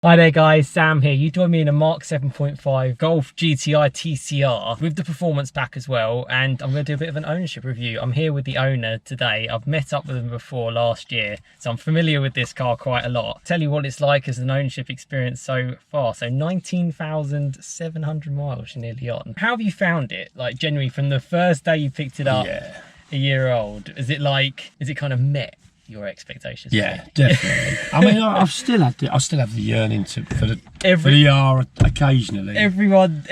Hi there guys, Sam here. You join me in a Mark 7.5 Golf GTI TCR with the performance pack as well, and I'm going to do a bit of an ownership review. I'm here with the owner today. I've met up with him before last year, so I'm familiar with this car quite a lot. Tell you what it's like as an ownership experience so far. So 19,700 miles you're nearly on. How have you found it? Like generally from the first day you picked it up, a year old, is it kind of met your expectations? Yeah, definitely. I mean, I still have the yearning for the R occasionally. Everyone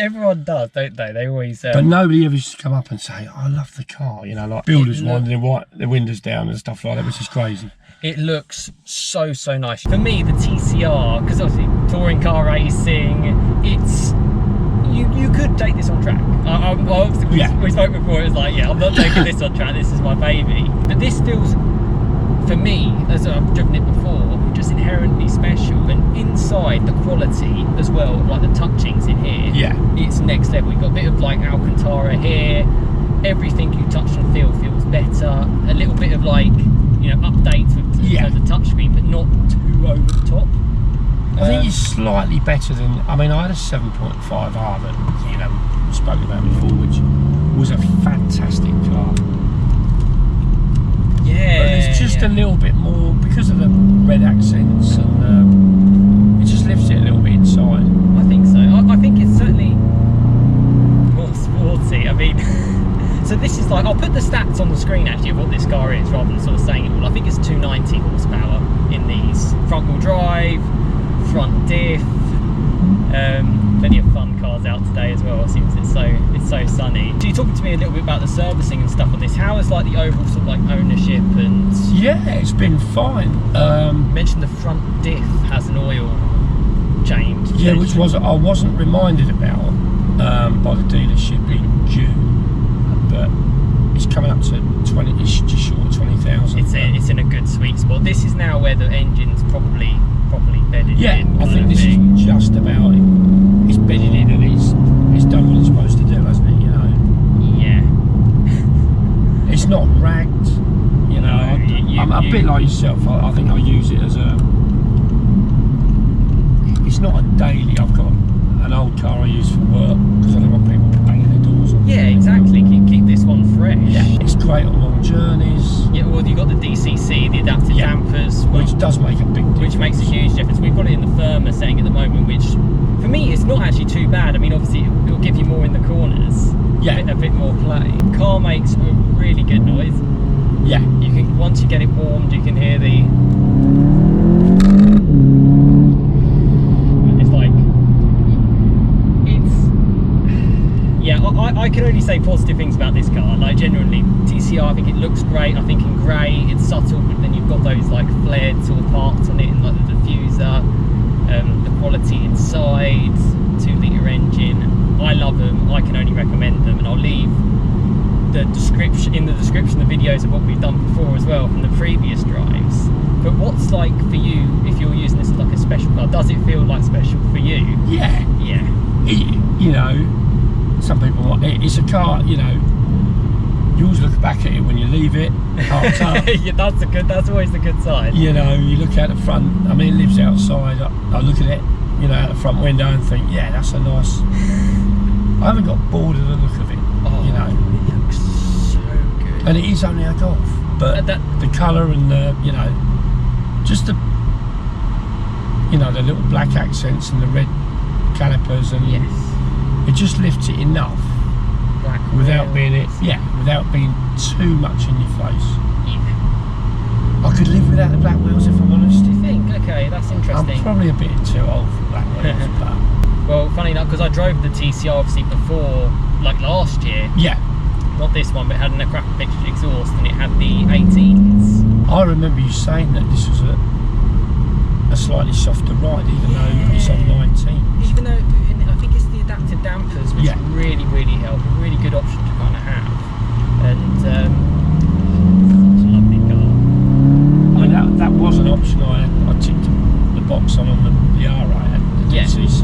does, don't they? They always. But nobody ever used to come up and say, "I love the car." You know, like builders winding their windows down and stuff like that, which is crazy. It looks so nice. For me, the TCR, because obviously touring car racing, it's. You could take this on track. Obviously, we spoke before. It was like, yeah, I'm not taking this on track. This is my baby. But this feels. For me, as I've driven it before, just inherently special, and inside the quality as well, like the touchings in here, it's next level. You've got a bit of like Alcantara here, everything you touch and feel feels better, a little bit of like, you know, updates with the touchscreen, but not too over the top. I think it's slightly better than, I mean, I had a 7.5R that, you know, we spoke about before, which was a fantastic car. Yeah, but it's just a little bit more because of the red accents, and it just lifts it a little bit inside. I think so. I think it's certainly more sporty. I mean, so this is like, I'll put the stats on the screen actually of what this car is rather than sort of saying it all. I think it's 290 horsepower in these. Front wheel drive, front diff, plenty of fun cars out today as well. It seems it's so sunny. So you're talking to me a little bit about the servicing and stuff on this. How is like the overall sort of like ownership and? Yeah, it's been fine. You mentioned the front diff has an oil change. Yeah, which I wasn't reminded about by the dealership in June, but it's coming up to 20. It's just short of 20,000. It's in a good sweet spot. This is now where the engine's properly bedded in. Yeah, I think this is just about it. It's bedded in and it's done what it's supposed to do, hasn't it? You know. Yeah. It's not ragged. You know. I'm a bit like yourself. I think I use it as a. It's not a daily. I've got an old car I use for work because I don't want people banging their doors on. Yeah, exactly. Keep this one fresh. Yeah, it's great on long journeys. Yeah, well, you got the DCC, the adaptive dampers, which does make a big difference. Which makes a huge difference. We've got it in the firmer setting at the moment, which for me it's not actually too bad. I mean, obviously it'll give you more in the corners. Yeah, a bit more play. The car makes a really good noise. Yeah, you can once you get it warmed, you can hear the. I can only say positive things about this car. Like genuinely, TCR, I think it looks great. I think in grey it's subtle, but then you've got those like flared sort of parts on it, and like the diffuser, the quality inside, 2-litre engine. I love them. I can only recommend them, and I'll leave the description the videos of what we've done before as well from the previous drives. But what's like for you if you're using this as like a special car? Does it feel like special for you? Yeah. You know. Some people, it's a car, you know, you always look back at it when you leave it, parked up. Yeah, that's always the good side. You know, you look out the front, I mean, it lives outside, I look at it, you know, out the front window and think, yeah, that's a nice, I haven't got bored of the look of it, you know. It looks so good. And it is only a Golf, but the colour and the, you know, just the, you know, the little black accents and the red calipers and it just lifts it enough without being too much in your face. Yeah. I could live without the black wheels if I'm honest. Do you think? Okay, that's interesting. I'm probably a bit too old for black wheels, but well, funny enough, because I drove the TCR obviously before, like last year. Yeah. Not this one, but it had an Akrapovic fixtured exhaust and it had the 18s. I remember you saying that this was a slightly softer ride, even though it's on 19. Even though I think it's the adaptive dampers, which really help. A really good option to kind of have. And it's a lovely car. I mean, that was an option I ticked the box on the R I had, the DCC.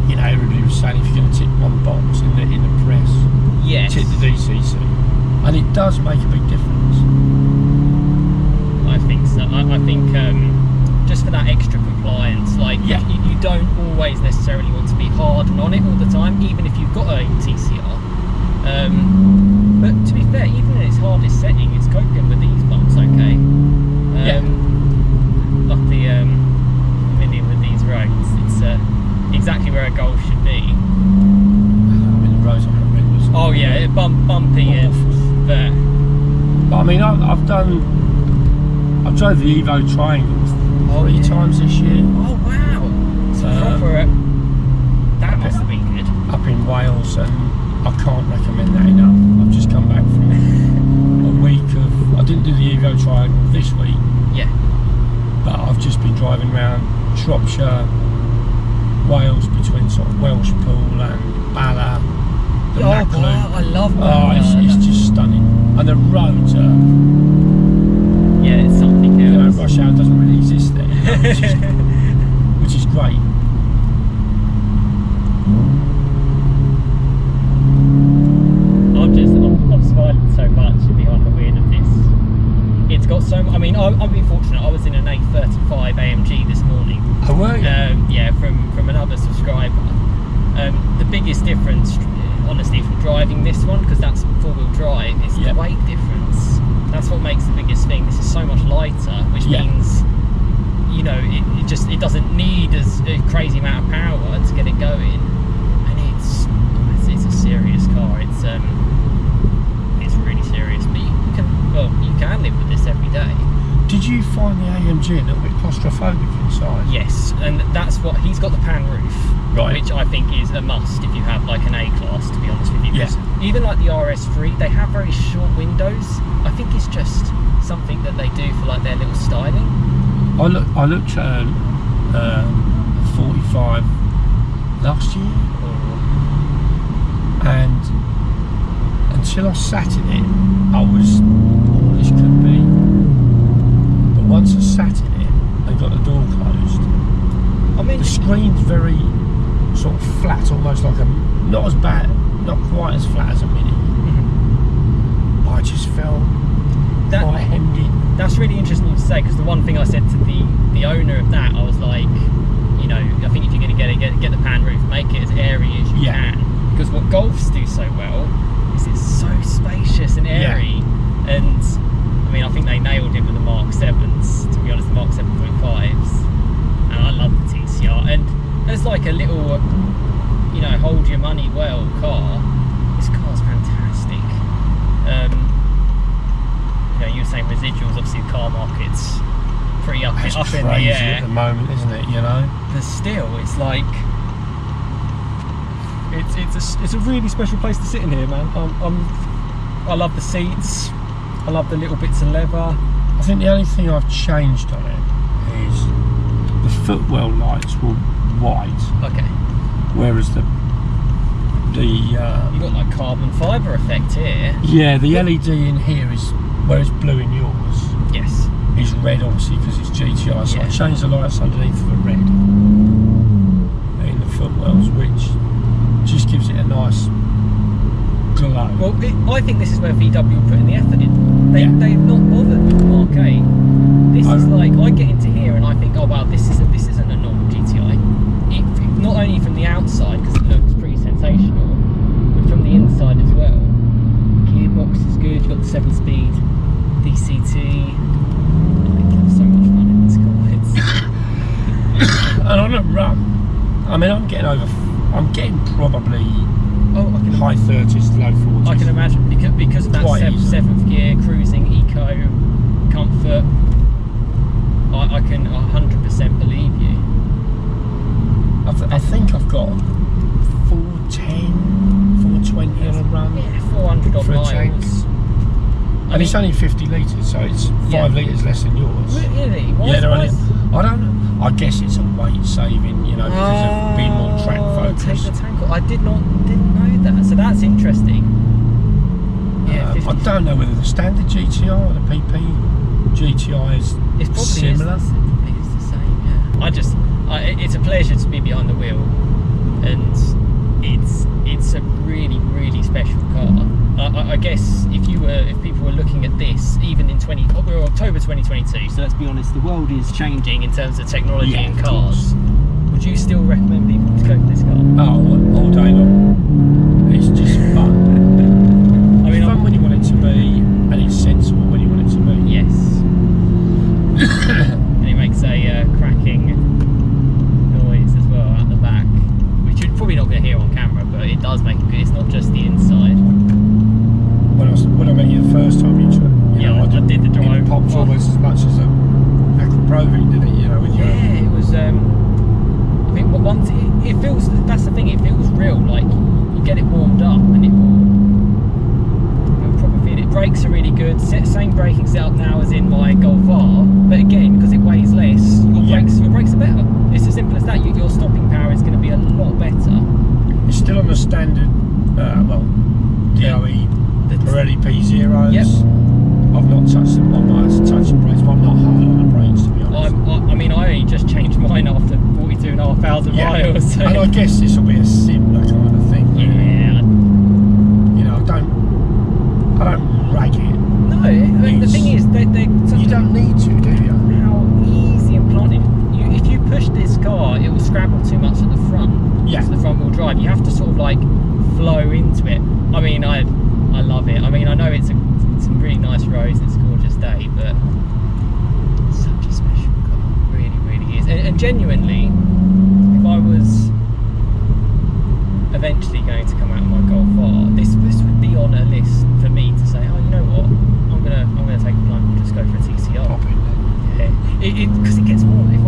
You know, everybody was saying if you're going to tick one box in the press, tick the DCC, and it does make a big difference. I think so. I necessarily want to be hard and on it all the time, even if you've got a TCR. But to be fair, even in its hardest setting, it's coping with these bumps okay. Like the million with these roads, it's exactly where a Golf should be. I mean, the roads are horrendous. Oh yeah, bumpy and there. But I mean, I've drove the Evo Triangle 3 times this year. Oh wow! So proper. That must have been good. Up in Wales, and I can't recommend that enough. I've just come back from a week of. I didn't do the Evo Triangle this week. Yeah. But I've just been driving around Shropshire, Wales, between sort of Welsh Pool and Bala. I love that. It's just stunning. And the roads are. Yeah, it's something else. You know, rush hour doesn't really exist there, you know, which is great. I'm smiling so much behind the wheel of this. It's got so. I mean, I've been fortunate. I was in an A35 AMG this morning. Oh, were you? Yeah, from another subscriber. The biggest difference, honestly, from driving this one, because that's four-wheel drive, is the weight difference. That's what makes the biggest thing. This is so much lighter, which means, you know, it doesn't need a crazy amount of power to get it going, and it's a serious car. It's really serious, but you can live with this every day. Did you find the AMG a little bit claustrophobic inside? Yes, and that's what he's got, the pan roof, right, which I think is a must if you have like an A-Class, to be honest with you. Yes. Even like the RS3, they have very short windows. I think it's just something that they do for like their little styling. I looked at 45 last year, and until I sat in it, I was, oh, this could be. But once I sat in it and got the door closed, I mean, the screen's very sort of flat, almost like not as bad, not quite as flat as a Mini. Mm-hmm. I just felt quite hemmed in. That's really interesting to say, because the one thing I said to the owner of that, I was like, you know, I think if you're going to get the pan roof, make it as airy as you can, because what Golfs do so well is it's so spacious and airy, and I mean, I think they nailed it with the Mark 7s, to be honest, the Mark 7.5s, and I love the TCR, and as like a little, you know, hold your money well car, this car's fantastic. You know, you were saying residuals, obviously the car market's pretty up in the air at the moment, isn't it, you know? But still, it's like, it's a really special place to sit in here, man. I love the seats, I love the little bits of leather. I think the only thing I've changed on it is the footwell lights were white. Okay. Whereas you've got like carbon fibre effect here. Yeah, the LED in here is, where it's blue in yours, yes, is red, obviously, because it's GTI. So I changed the lights underneath for red in the footwells, which just gives it a nice glow. Well, I think this is where VW put in the effort in. They've not bothered with the Mark 8. This is like, I get into here and I think, oh wow, this isn't a normal GTI. Not only from the outside, because it looks pretty sensational, but from the inside as well. Gearbox is good, you've got the 7-speed DCT. I have so much fun in this car. And on a run, I mean, I'm getting probably high 30s, low 40s. I can imagine, because of that 7th gear, cruising, eco, comfort, I can 100% believe you. I think I've got 410, 420 on a run. Yeah, 400 odd miles. And it's only 50 litres, so it's 5 litres less than yours. Really? I don't know. I guess it's a weight saving, you know, because of being more track focused. Take the tank off. I didn't know that. So that's interesting. Yeah, I don't know whether the standard GTI or the PP GTI is similar. It probably is the same. Yeah. It's a pleasure to be behind the wheel, and it's a really, really special car. I guess if people were looking at this, even in October 2022, so let's be honest, the world is changing in terms of technology and cars. Would you still recommend people to go for this car? Oh, all day long. It's just fun. I mean, it's fun when you want it to be, and it's sensible when you want it to be. Yes. And it makes a cracking noise as well at the back, which you're probably not going to hear on camera, but it does make it good. It's not just the inside. When I met you the first time, you know, I did the drive. It popped almost as much as a Aquaproving, did it? You know, with your it was. I think once it feels. That's the thing. It feels real. Like you get it warmed up, and you'll probably feel it. Brakes are really good. Same braking setup now as in my Golf R, but again, because it weighs less, your brakes are better. It's as simple as that. Your stopping power is going to be a lot better. It's still on the standard, DOE Pirelli P0s. Yep. I've not touched them. I might have to touch the brakes, but I'm not hard on the brakes, to be honest. I mean, I only just changed mine after 42,500 miles. So. And I guess this will be a similar kind of thing. Yeah. You know, I don't rag it. No, I mean, the thing is, you don't need to, do you? How easy and planted. If you push this car, it will scrabble too much at the front. Yeah. To the front wheel drive. You have to sort of like flow into it. I mean, I love it. I mean, I know it's some really nice roads. It's a gorgeous day, but it's such a special car. It really, really is. And genuinely, if I was eventually going to come out of my Golf R, this would be on a list for me to say, oh, you know what, I'm gonna take a plunge and just go for a TCR. Pop in there. Yeah, because it gets warm. If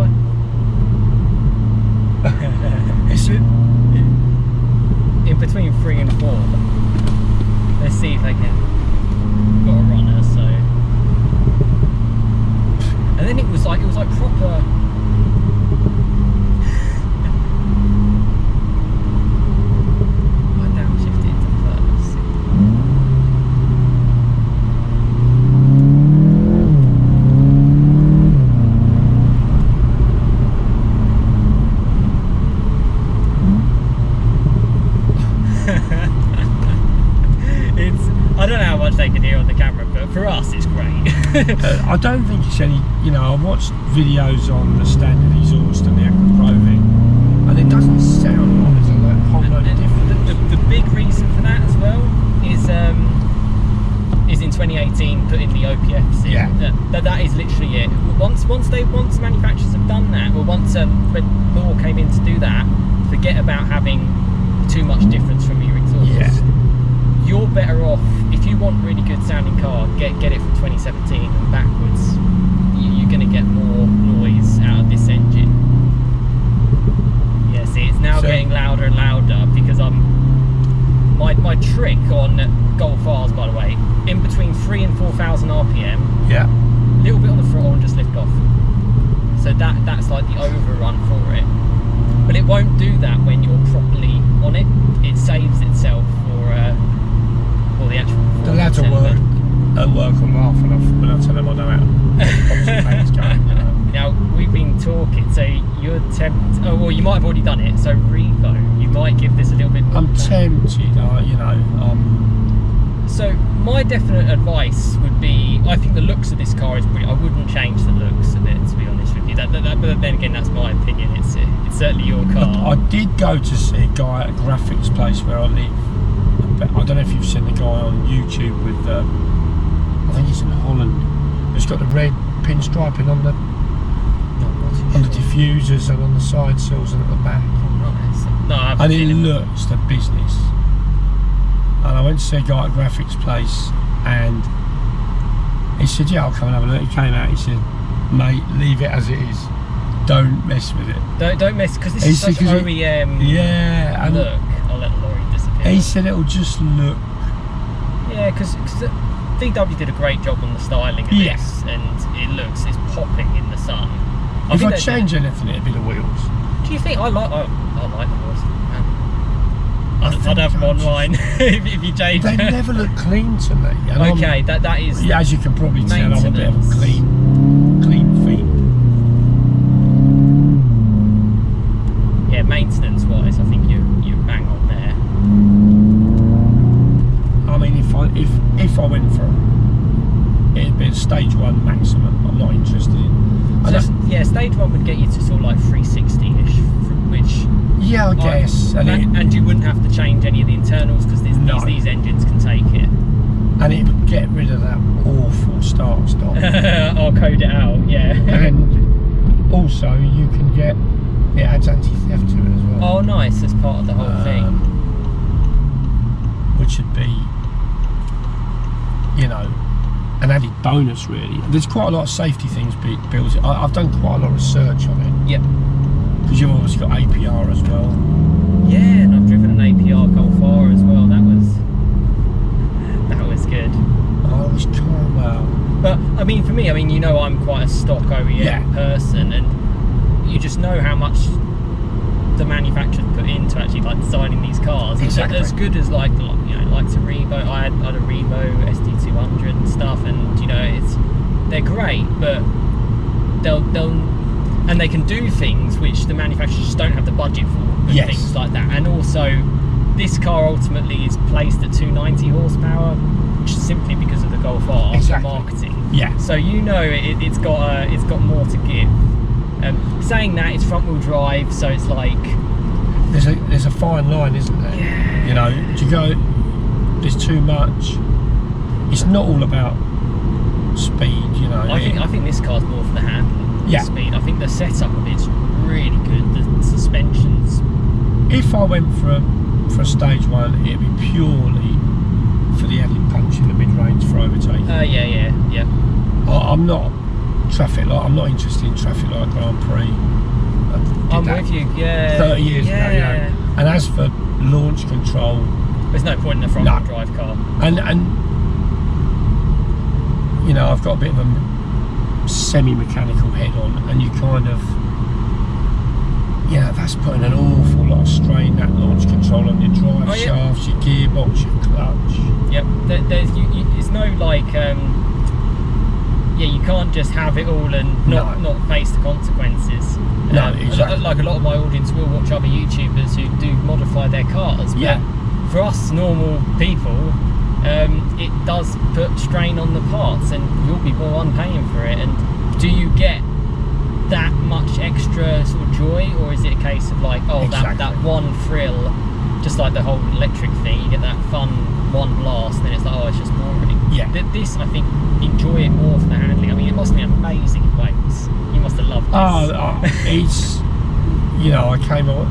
Is it? In between 3 and 4. Let's see if I can. Got a runner, so. And then it was like proper. I downshifted to first. I don't know how much they can hear on the camera, but for us it's great. I don't think it's any, you know, I've watched videos on the standard exhaust and the Aquaproving, and it doesn't sound like there's a whole load of difference. The big reason for that as well is in 2018 putting the OPFs in. Yeah. That is literally it. Once manufacturers have done that, or once Red Law came in to do that, forget about having too much difference from your exhaust. Yeah. You're better off, if you want really good sounding car, get it from 2017 and backwards. You're going to get more noise out of this engine. Yeah, see, it's now getting louder and louder because my trick on Golf R's, by the way, in between 3 and 4,000 RPM, yeah, a little bit on the throttle and just lift off. So that's like the overrun for it. But it won't do that when you're properly on it. It saves itself for the actual. The lads will work on half and off when I tell them I know how to going. Now we've been talking, so you're tempted. Oh well, you might have already done it. So Revo, you might give this a little bit more. I'm tempted, you know. So my definite advice would be, I think the looks of this car is brilliant. I wouldn't change the looks of it, to be honest with you. But then again, that's my opinion. It's certainly your car. I did go to see a guy at a graphics place where I live. I don't know if you've seen the guy on YouTube with, I think he's in Holland. He's got the red pinstriping on the diffusers and on the side sills and at the back. No, I haven't. And it looks the business. And I went to see a guy at a graphics place, and he said, "Yeah, I'll come and have a look." He came out. He said, "Mate, leave it as it is. Don't mess with it. Don't mess, because this is such OEM. Yeah, and look, I'll let the lorry disappear." He said it'll just look. Yeah, because VW did a great job on the styling of this, and it's popping in the sun. If I change anything, it'd be the wheels. Do you think I like the wheels? I'd have them online if you change. They never look clean to me. And okay, that is. Yeah, as you can probably tell, I'm a bit of a clean fiend. Yeah, maintenance-wise, I think you bang on there. I mean, if I went for it'd be stage 1 maximum. I'm not interested in. Yeah, stage 1 would get you to sort of like 360-ish Yeah, I guess. And you wouldn't have to change any of the internals because these engines can take it. And it would get rid of that awful start-stop. I'll code it out, yeah. And also, you can get, it adds anti-theft to it as well. Oh, nice, that's part of the whole thing. Which would be, you know, an added bonus, really. There's quite a lot of safety things built. I've done quite a lot of research on it. Yep. Because you've obviously got APR as well. Yeah, and I've driven an APR Golf R as well. That was good. Oh, it was cool. Wow. But I mean, for me, you know, I'm quite a stock OEM person, and you just know how much the manufacturers put into actually like designing these cars. Exactly. As good as like a Revo. I had a Revo SD200 and stuff, and you know, they're great, but they'll and they can do things which the manufacturers just don't have the budget for, and things like that. And also, this car ultimately is placed at 290 horsepower, which is simply because of the Golf R marketing. Yeah. So you know it's got more to give. Saying that, it's front wheel drive, so it's like there's a fine line, isn't there? Yeah. You know, do you go? There's too much. It's not all about speed, you know. I think this car's more for the handling than the speed. I think the setup of it's really good. The suspensions. If I went for a stage one, it'd be purely for the added punch in the mid-range for overtaking. Yeah. I'm not traffic light. I'm not interested in traffic light Grand Prix. I'm with you. Yeah. 30 years ago. You know. And as for launch control, there's no point in a front-wheel drive car. And you know, I've got a bit of a semi-mechanical head on, and you kind of, you know, that's putting an awful lot of strain, that launch control on your drive shafts, your gearbox, your clutch. Yep. It's no like, you can't just have it all and not face the consequences. No, exactly. Like a lot of my audience will watch other YouTubers who do modify their cars. But for us normal people, it does put strain on the parts, and you'll be more on paying for it. And do you get that much extra sort of joy, or is it a case of like, that one thrill, just like the whole electric thing, you get that fun one blast, and then it's like, it's just boring. Yeah. This, I think, enjoy it more for the handling. I mean, it must be amazing weights. You must have loved this. It's, you know, I came on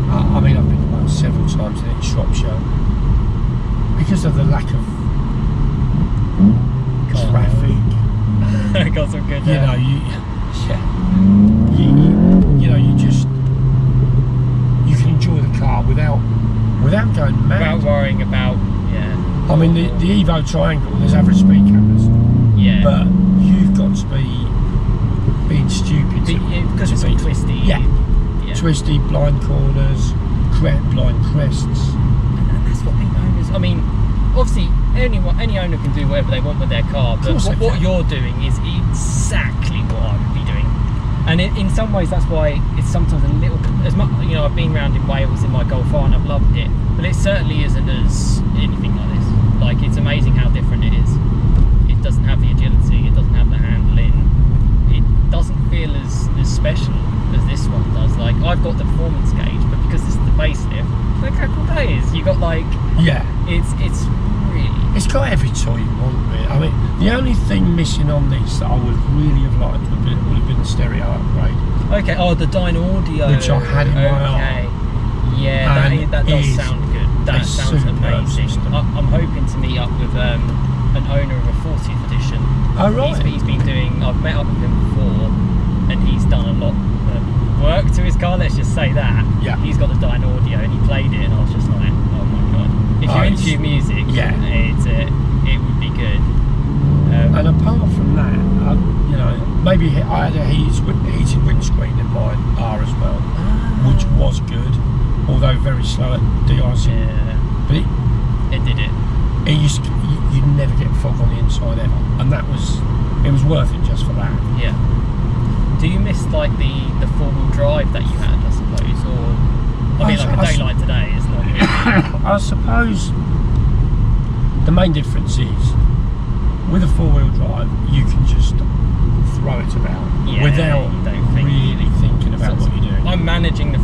I mean, I've been about several times in Shropshire because of the lack of traffic. Got some good. You know, you can enjoy the car without going mad. Without worrying about I mean, the Evo Triangle, there's average speed cameras. Yeah. But you've got to be being stupid because it's all twisty. Yeah. Twisty, blind corners, blind crests. And that's what big owners. I mean, obviously, any owner can do whatever they want with their car, but what you're doing is exactly what I would be doing. And in some ways, that's why it's sometimes a little bit. As much, you know, I've been around in Wales in my Golf R and I've loved it, but it certainly isn't as anything like this. Like, it's amazing how different it is. It doesn't have the agility. It doesn't have the handling. It doesn't feel as special as this one does. Like, I've got the performance gauge, but because this is the facelift, look how cool that is. You got like, it's really. It's got every toy you want, really. I mean, the only thing missing on this that I would really have liked would have been the stereo upgrade. Okay. Oh, the Dyno Audio, which I had in my arm. Yeah, that does sound good. That sounds amazing. I'm hoping to meet up with an owner of a 40th edition. Oh, right. He's been doing. I've met up with him before, and he's done a lot of work to his car. Let's just say that. Yeah. He's got the Dyno Audio, and he played it, and I was just like, oh my god. If you're into your music, it would be good. And apart from that, you know, maybe I had a heated windscreen in mine R as well, which was good, although very slow at de-icing. Yeah. But it did it. It used to, you'd never get fog on the inside ever, and it was worth it just for that. Yeah. Do you miss like the four-wheel drive that you had, I suppose, or I mean, like a day like today is not really. I suppose the main difference is with a four-wheel drive, you can just throw it about without really thinking about what you're doing. I'm managing the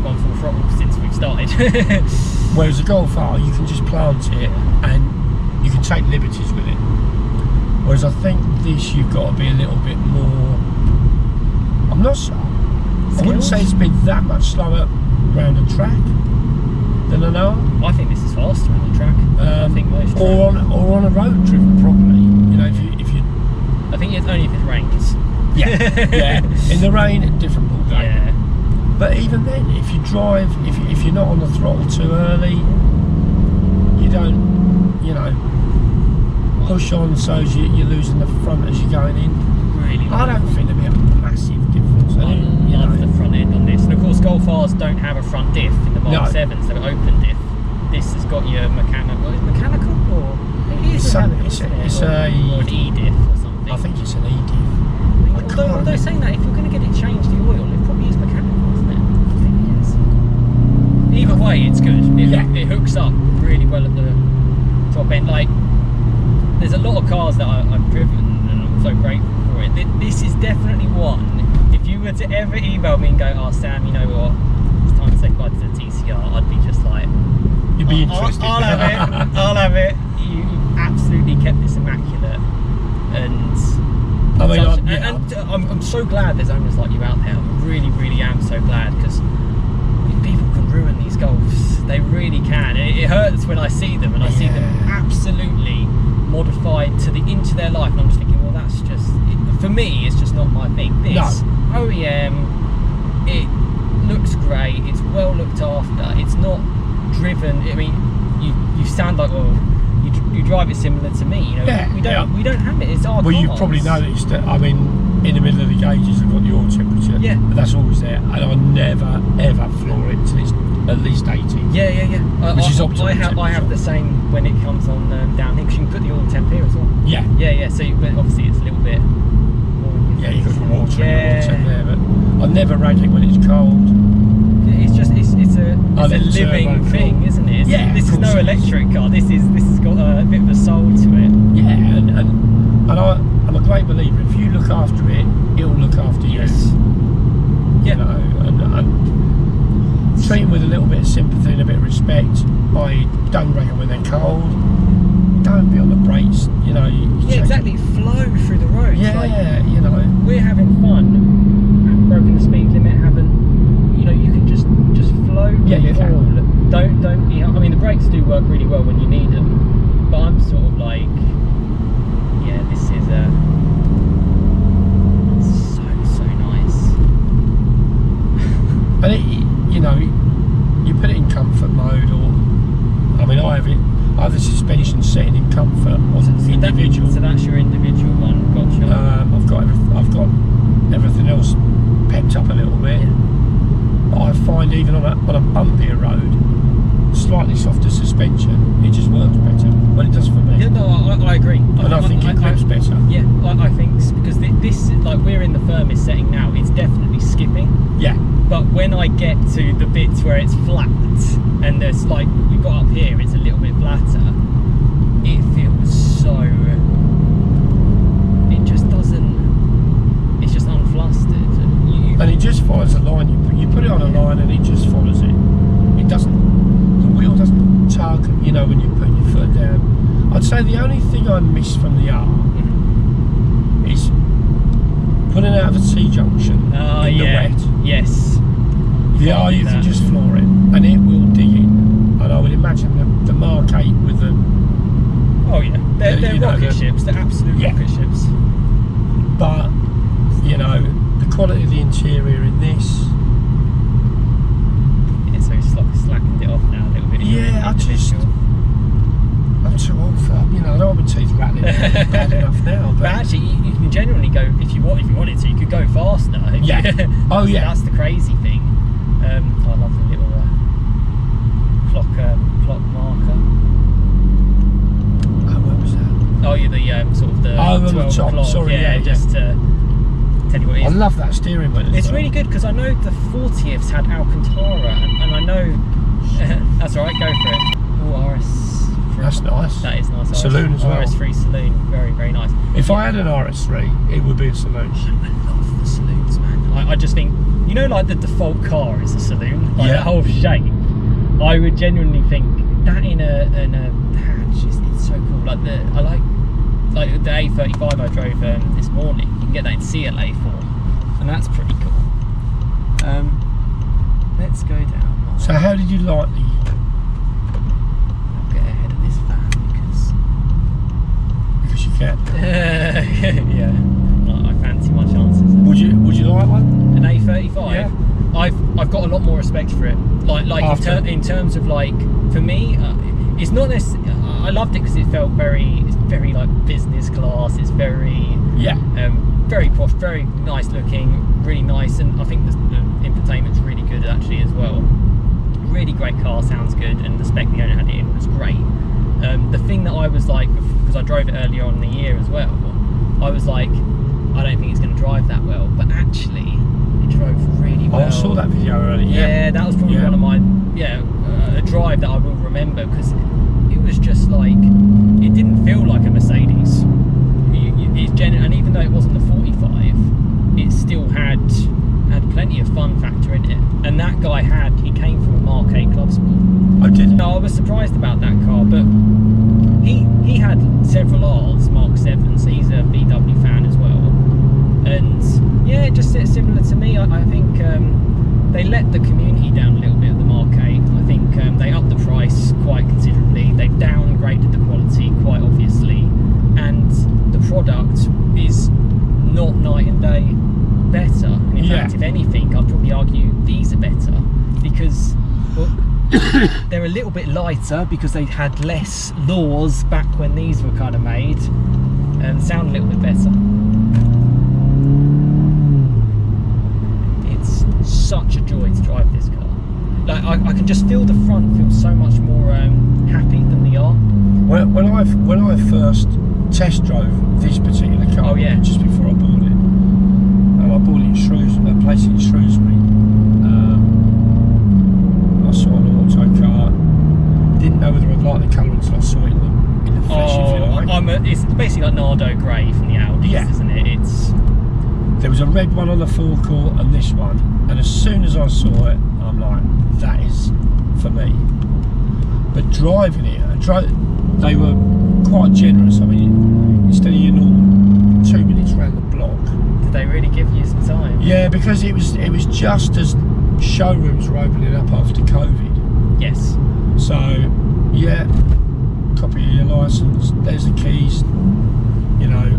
gone full throttle since we've started. Whereas the Golf R, you can just plant it and you can take liberties with it. Whereas I think this, you've got to be a little bit more. I wouldn't say it's been that much slower around a track than an R. I think this is faster on the track. I think most or on a road driven properly. You know, if you. I think it's only if it rains. Yeah. In the rain, different ball game. Yeah. But even then, if you drive, if you're not on the throttle too early, you don't, you know, push on so you're losing the front as you're going in. Really. I don't think there'll be a massive difference. I love the front end on this, and of course Golf R's don't have a front diff in the Mark 7s, they're open diff. This has got your mechanical. Is it mechanical or? It is mechanical, it's or an E diff or something. I think it's an E diff. Although saying that, if you're going to get it changed, the oil, it probably is mechanical, isn't it? I think it is. Either way, it's good. It hooks up really well at the top end. Like, there's a lot of cars that I've driven, and I'm so grateful for it. This is definitely one. If you were to ever email me and go, "Oh, Sam, you know what? It's time to say goodbye to the TCR," I'd be just like, you'd be interested. I'll have it. I'll have it. You absolutely kept this immaculate, and I mean, I'm so glad there's owners like you out there. I really, really am so glad, because people can ruin these Golfs. They really can. It hurts when I see them, and I see them absolutely modified to the inch of their life, and I'm just thinking, well, that's just for me. It's just not my thing. This OEM, it looks great. It's well looked after. It's not driven. I mean, you sound like, well, you drive it similar to me. You know, we don't have it. It's our Well, cars. you've probably noticed that. I mean, in the middle of the gauges, I've got the oil temperature. Yeah. But that's always there, and I never ever floor it till it's at least 80. Yeah. Which is optimal. I have the same when it comes on down here, because you can put the oil temp here as well. Yeah. Yeah. So but obviously it's a little bit more. You've got the water Yeah. and the oil temp there, but I never rag it when it's cold. It's just it's a living thing, isn't it? This is no electric car. This has got a bit of a soul to it. Yeah, and I'm a great believer. If you look after it, it'll look after you. Yes. You know, and treat them with a little bit of sympathy and a bit of respect. Don't rag them when they're cold. Don't be on the brakes. You know. Exactly. Flow through the roads. Yeah, like, you know. We're having fun. Haven't broken the speed limit. You know, you can just flow. Yeah, you can. Don't be. I mean, the brakes do work really well when you need them, but I'm sort of like, yeah, this is so nice. And it, you know, you put it in comfort mode, or I mean, I have the suspension setting in comfort on individual. So that's your individual one. Gotcha. I've got everything else pepped up a little bit. Yeah. But I find even on a bumpier road, slightly softer suspension, it just works better. Well, it does for me. Yeah, no, I agree. And I think it grips better. Yeah, I think because this, like, we're in the firmest setting now. It's definitely skipping. Yeah. But when I get to the bits where it's flat, and there's like we got up here, it's a little bit flatter. It feels so. It just doesn't. It's just unflustered. And it just follows a line. You put it on a line, and it just follows it. It doesn't. The wheel doesn't tug. You know, when you put your foot down. I'd say the only thing I miss from the R is putting out of a T-junction in the wet. Yes. The R, you can just floor it, and it will dig in. And I would imagine the Mark 8 with the. Oh yeah, they're rocket ships. They're absolute rocket ships. But you know, the quality of the interior in this. Yeah, so he's slackened it off now a little bit. Yeah, I'm too old for, you know, I don't want my teeth rattling bad enough now. But actually, you can genuinely go, if you wanted to, you could go faster. Yeah. Oh yeah. That's the crazy thing. I love the little clock marker. Oh, where was that? Oh, yeah, the sort of the 12 on the top. o'clock. Sorry, yeah, just to tell you what it is. I love that steering wheel. It's really good, because I know the 40ths had Alcantara, and I know. That's all right. Go for it. Oh, RS3. That's nice. That is nice. Saloon as well. RS3 saloon, very, very nice. If I had an RS3, it would be a saloon. I love the saloons, man. I just think, you know, like the default car is a saloon, like Yeah. the whole shape. I would genuinely think that in a hatch it's so cool. Like the A35 I drove this morning. You can get that in CLA form, and that's pretty cool. Let's go down. So how did you like the? I'll get ahead of this van Because you can. yeah, I fancy my chances. Would you like one? An A35. Yeah. I've got a lot more respect for it. Like in terms of like, for me, it's not necessarily. I loved it because it's very like business class. It's very very posh, very nice looking, really nice, and I think the infotainment's really good actually as well. Really great car, sounds good, and the spec the owner had it in was great. The thing that I was like, because I drove it earlier on in the year as well, I was like, I don't think it's going to drive that well, but actually it drove really well. I saw that video earlier. Yeah, that was probably one of my a drive that I will remember, because it was just like, it didn't feel like a Mercedes. And even though it wasn't the 45, it still had plenty of fun factor in it. And that guy he came from a Mark 8 Club Sport. I did. No, I was surprised about that car, but he had several R's, Mark 7, so he's a VW fan as well. And yeah, just similar to me. I think they let the community down a little bit at the Mark 8. I think they upped the price quite considerably. They downgraded the quality quite obviously, and the product is not night and day better. And in fact, if anything, I'd probably argue these are better, because they're a little bit lighter because they had less laws back when these were kind of made, and sound a little bit better. It's such a joy to drive this car. Like I can just feel the front feels so much more happy than the R. When I first test drove this particular car, just before I bought it, I bought it in a place in Shrewsbury. I saw an auto car. Didn't know whether I'd like the colour until I saw it in the flesh, if you like. It's basically like Nardo Grey from the Audis, isn't it? There was a red one on the forecourt and this one, and as soon as I saw it, I'm like, that is for me. But driving it, they were quite generous. I mean, instead of your normal 2 minutes around the block. Did they really give you some time? Yeah, because it was just as showrooms were opening up after COVID. Yes. So, yeah, copy of your licence, there's the keys, you know.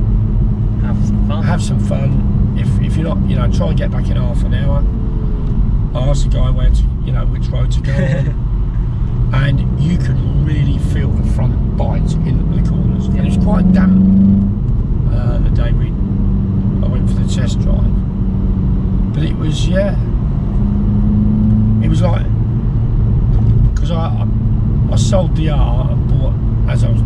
Have some fun. If you're not, you know, try and get back in half an hour. I asked the guy which road to go on. And you could really feel the front bite in the corners. And it was quite damp the day I went for the test drive. But it was, it was like, because I sold the R and bought, as I was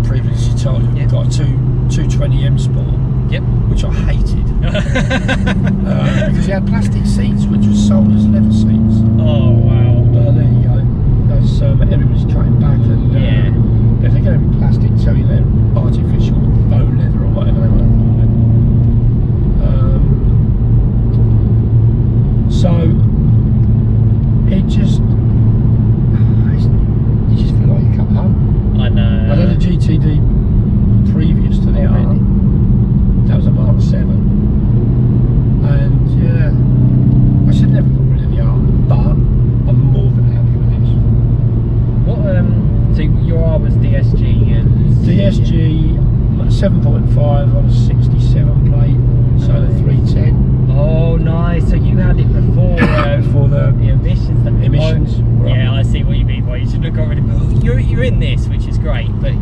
previously told you, got a 220M Sport. Yep. Which I hated. Because it had plastic seats, which was sold as leather seats. Oh wow. But there you go. Everybody's cutting back, and if they're going to be plastic, tell you they're artificial faux leather or whatever they want to call it. So it just, you just feel like you come home. I know. I had a GTD previous to the R. Really? That was a Mark 7, and I should never got rid of the R, but I'm more than happy with this. What so your R was DSG and DSG 7.5 on a 67 plate, so the 310. Oh nice, so you had it before before the emissions. Yeah, I see what you mean. Well, you should look already. You're in this, which is great, but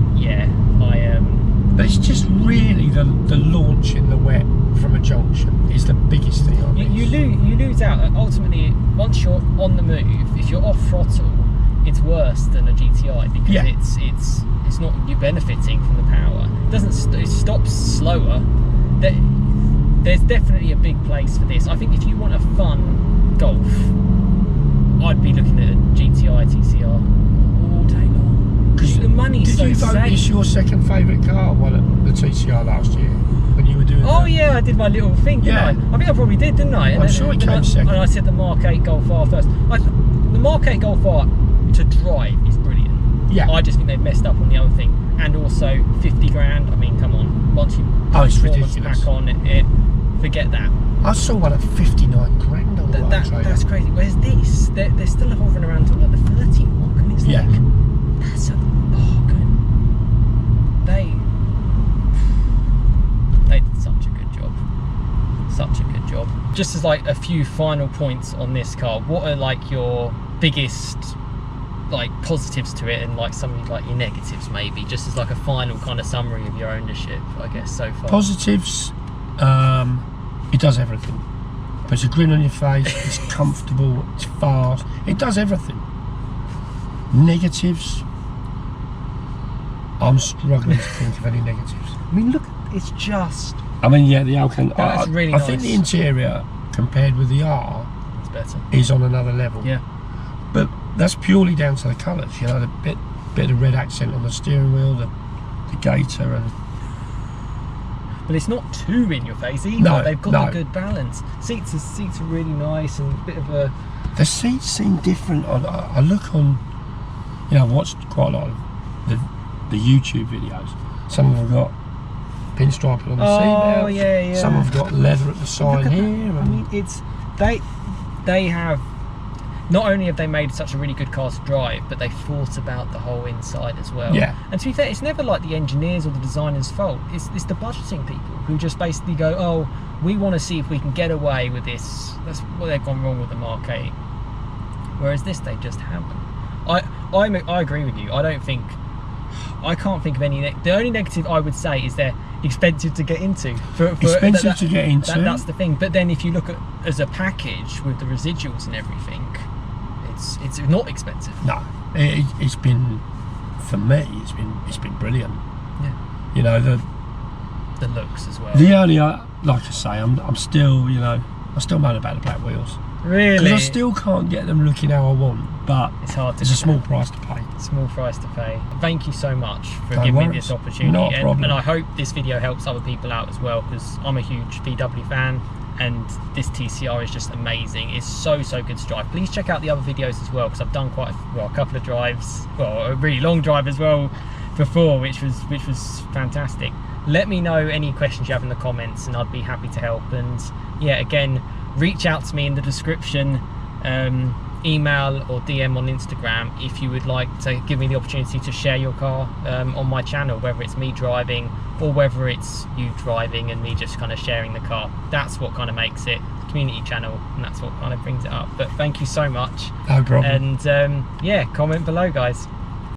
but it's just really the launch in the wet from a junction is the biggest thing on you lose out. Ultimately, once you're on the move, if you're off throttle, it's worse than a GTI, because it's not you benefiting from the power. It stops slower. There's definitely a big place for this. I think if you want a fun Golf, I'd be looking at a GTI TCR all day long. Because the money's so safe. Did you vote this your second favourite car? Well, the TCR last year. you were doing. Oh yeah, I did my little thing, didn't I? I think I probably did, didn't I? I'm sure it came second. And I said the Mark 8 Golf R first. The Mark 8 Golf R to drive is brilliant. Yeah. I just think they've messed up on the other thing, and also 50 grand. I mean, come on. Once you put it's performance ridiculous. back on it, forget that. I saw one at 59 grand on the That's crazy. Whereas this, they're still hovering around to like the 30 mark, and it's like that's a bargain. They did such a good job. Such a good job. Just as like a few final points on this car, what are like your biggest like positives to it, and like some of like your negatives maybe, just as like a final kind of summary of your ownership, I guess, so far? Positives, it does everything. Puts a grin on your face, it's comfortable, it's fast, it does everything. Negatives, I'm struggling to think of any negatives. I mean, look, it's just... I mean, yeah, the Alcan, That's really I nice. think the interior, compared with the R, It's better. is on another level. Yeah. But that's purely down to the colours, you know, the bit of red accent on the steering wheel, the gator, and... But it's not too in your face either. No, They've got no. a good balance. Seats are really nice and a bit of a... The seats seem different. I look on, you know, I've watched quite a lot of the YouTube videos. Some of them have got pinstriping on the seat belts. Yeah. Some have got leather at the side here. I mean, it's they have, not only have they made such a really good car to drive, but they thought about the whole inside as well. Yeah. And to be fair, it's never like the engineers or the designers' fault. It's the budgeting people who just basically go, oh, we want to see if we can get away with this. That's what they've gone wrong with the Mark 8. Whereas this, they just haven't. I agree with you. I can't think of any. The only negative I would say is they're expensive to get into. Expensive to get into. That's the thing. But then if you look at as a package with the residuals and everything, it's not expensive. No, it's been, for me, it's been brilliant. Yeah. You know, The looks as well. the only, like I say, I'm still, you know, I still moan about the black wheels. Really? Because I still can't get them looking how I want, but It's hard to. it's a small price to pay. Small price to pay. Thank you so much for No giving me worries. this opportunity. Not a problem. And I hope this video helps other people out as well, because I'm a huge VW fan and this TCR is just amazing. It's so good to drive. Please check out the other videos as well, because I've done a couple of drives, well, a really long drive as well before, which was fantastic. Let me know any questions you have in the comments and I'd be happy to help. And yeah, again, reach out to me in the description, email or DM on Instagram if you would like to give me the opportunity to share your car on my channel, whether it's me driving or whether it's you driving and me just kind of sharing the car. That's what kind of makes it a community channel, and that's what kind of brings it up. But thank you so much. No problem. And yeah, comment below, guys.